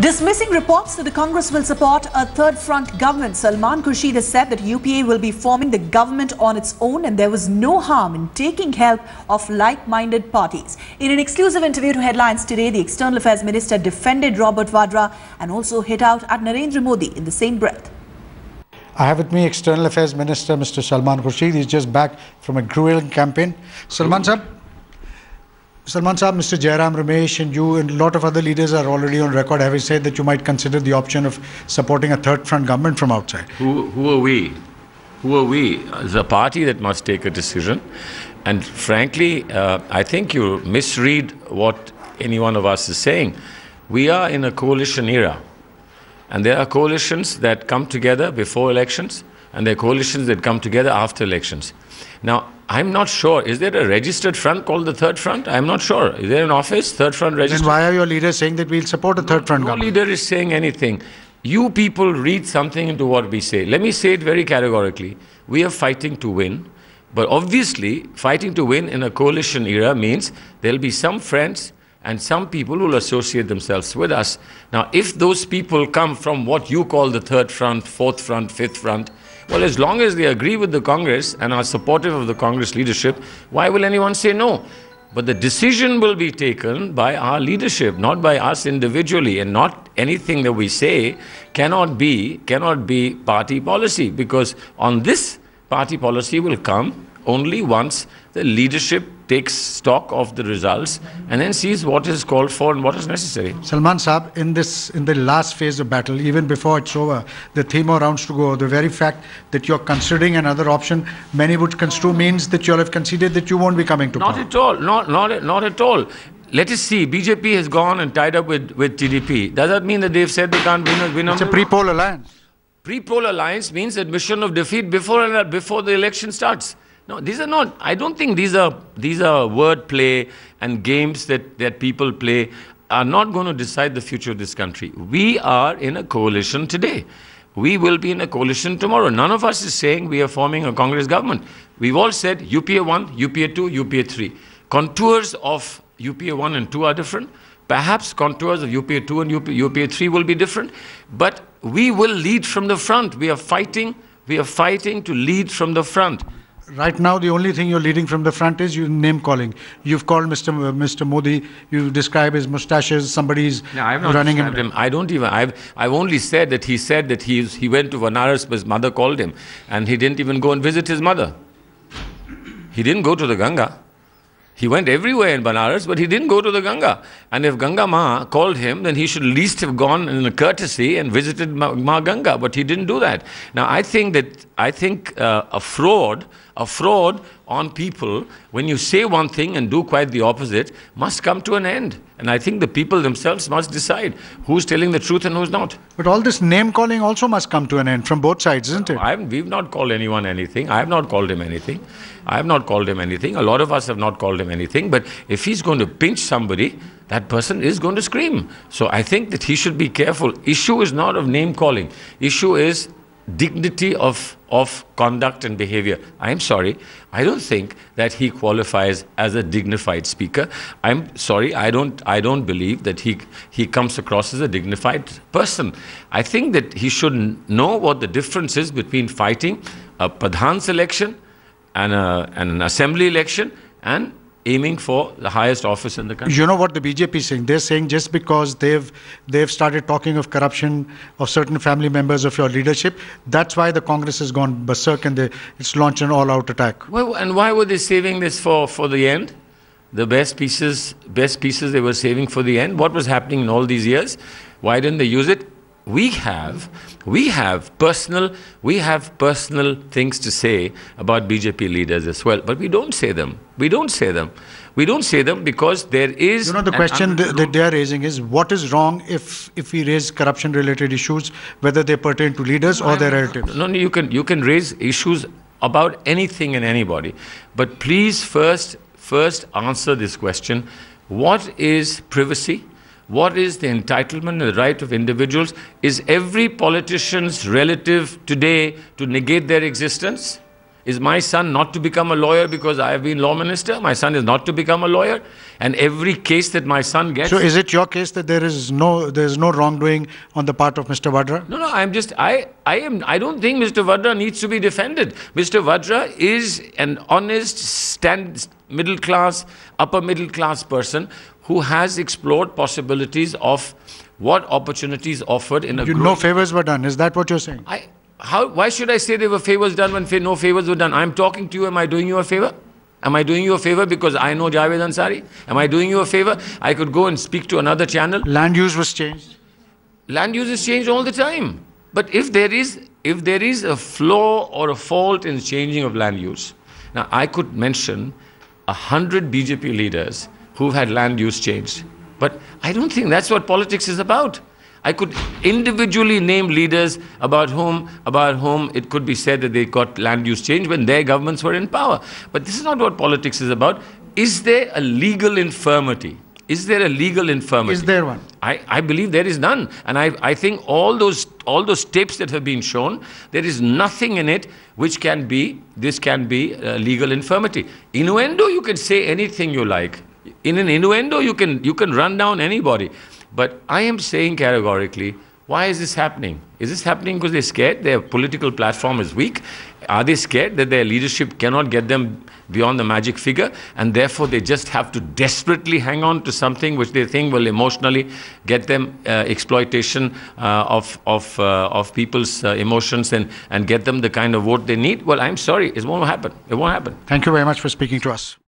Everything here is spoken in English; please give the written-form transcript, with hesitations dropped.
Dismissing reports that the Congress will support a third front government, Salman Khurshid has said that UPA will be forming the government on its own and there was no harm in taking help of like-minded parties. In an exclusive interview to Headlines today, the External Affairs Minister defended Robert Vadra and also hit out at Narendra Modi in the same breath. I have with me External Affairs Minister Mr. Salman Khurshid. He's just back from a grueling campaign. Salman Saab, Mr. Jairam Ramesh and you and a lot of other leaders are already on record having said that you might consider the option of supporting a third front government from outside. Who are we? Who are we? It's a party that must take a decision. And frankly, I think you misread what any one of us is saying. We are in a coalition era. And there are coalitions that come together before elections and there are coalitions that come together after elections. Now, I'm not sure. Is there a registered front called the Third Front? I'm not sure. Is there an office, Third Front registered? Then why are your leaders saying that we'll support a Third Front government? No leader is saying anything. You people read something into what we say. Let me say it very categorically. We are fighting to win. But obviously, fighting to win in a coalition era means there'll be some friends and some people who will associate themselves with us. Now, if those people come from what you call the Third Front, Fourth Front, Fifth Front, well, as long as they agree with the Congress and are supportive of the Congress leadership, why will anyone say no? But the decision will be taken by our leadership, not by us individually, and not anything that we say cannot be party policy, because on this party policy will come only once the leadership takes stock of the results and then sees what is called for and what is necessary. Salman Saab, in the last phase of battle, even before it's over, the 3 more rounds to go, the very fact that you're considering another option, many would construe means that you'll have conceded that you won't be coming to power. Not at all. Not at all. Let us see. BJP has gone and tied up with TDP. Does that mean that they've said they can't win? It's a pre-poll alliance. Pre-poll alliance means admission of defeat before the election starts. No, these are not. I don't think these are word play and games that people play are not going to decide the future of this country. We are in a coalition today. We will be in a coalition tomorrow. None of us is saying we are forming a Congress government. We've all said UPA 1, UPA 2, UPA 3. Contours of UPA 1 and 2 are different. Perhaps contours of UPA 2 and UPA 3 will be different. But we will lead from the front. We are fighting to lead from the front. Right now, the only thing you're leading from the front is you name calling. You've called Mr. Modi. You describe his mustaches. Somebody's running him. I don't even. I've only said that he said that he went to Banaras, but his mother called him, and he didn't even go and visit his mother. He didn't go to the Ganga. He went everywhere in Banaras, but he didn't go to the Ganga. And if Ganga Ma called him, then he should at least have gone in a courtesy and visited Ma Ganga, but he didn't do that. Now, I think a fraud on people, when you say one thing and do quite the opposite, must come to an end. And I think the people themselves must decide who's telling the truth and who's not. But all this name calling also must come to an end from both sides, isn't it? We've not called anyone anything. I have not called him anything. I have not called him anything. A lot of us have not called him anything. But if he's going to pinch somebody, that person is going to scream. So I think that he should be careful. Issue is not of name calling. Issue is dignity of conduct and behavior. I'm sorry, I don't think that he qualifies as a dignified speaker. I'm sorry, I don't believe that he comes across as a dignified person. I think that he should know what the difference is between fighting a Pradhan's election and an assembly election and aiming for the highest office in the country. You know what the BJP is saying? They're saying just because they've started talking of corruption of certain family members of your leadership, that's why the Congress has gone berserk and it's launched an all-out attack. Well, and why were they saving this for the end? The best pieces they were saving for the end. What was happening in all these years? Why didn't they use it? We have personal things to say about BJP leaders as well, but we don't say them. We don't say them because there is... You know, the question that they are raising is, what is wrong if we raise corruption-related issues, whether they pertain to leaders or their relatives? No, you can raise issues about anything and anybody, but please first answer this question: what is privacy? What is the entitlement and the right of individuals? Is every politician's relative today to negate their existence? Is my son not to become a lawyer because I have been law minister? My son is not to become a lawyer. And every case that my son gets... So is it your case that there is no wrongdoing on the part of Mr. Vadra? No, I don't think Mr. Vadra needs to be defended. Mr. Vadra is an honest, middle class, upper middle class person who has explored possibilities of what opportunities offered in a group. No favors were done. Is that what you're saying? Why should I say there were favors done when no favors were done? I'm talking to you. Am I doing you a favor? Am I doing you a favor because I know Javed Ansari? Am I doing you a favor? I could go and speak to another channel. Land use was changed. Land use is changed all the time. But if there is a flaw or a fault in changing of land use, now I could mention 100 BJP leaders who've had land use changed. But I don't think that's what politics is about. I could individually name leaders about whom it could be said that they got land use change when their governments were in power. But this is not what politics is about. Is there a legal infirmity? Is there a legal infirmity? Is there one? I believe there is none. And I think all those tapes that have been shown, there is nothing in it which can be a legal infirmity. Innuendo, you can say anything you like. In an innuendo, you can run down anybody. But I am saying categorically, why is this happening? Is this happening because they're scared their political platform is weak? Are they scared that their leadership cannot get them beyond the magic figure, and therefore they just have to desperately hang on to something which they think will emotionally get them exploitation of people's emotions and get them the kind of vote they need? Well, I'm sorry, it won't happen. It won't happen. Thank you very much for speaking to us.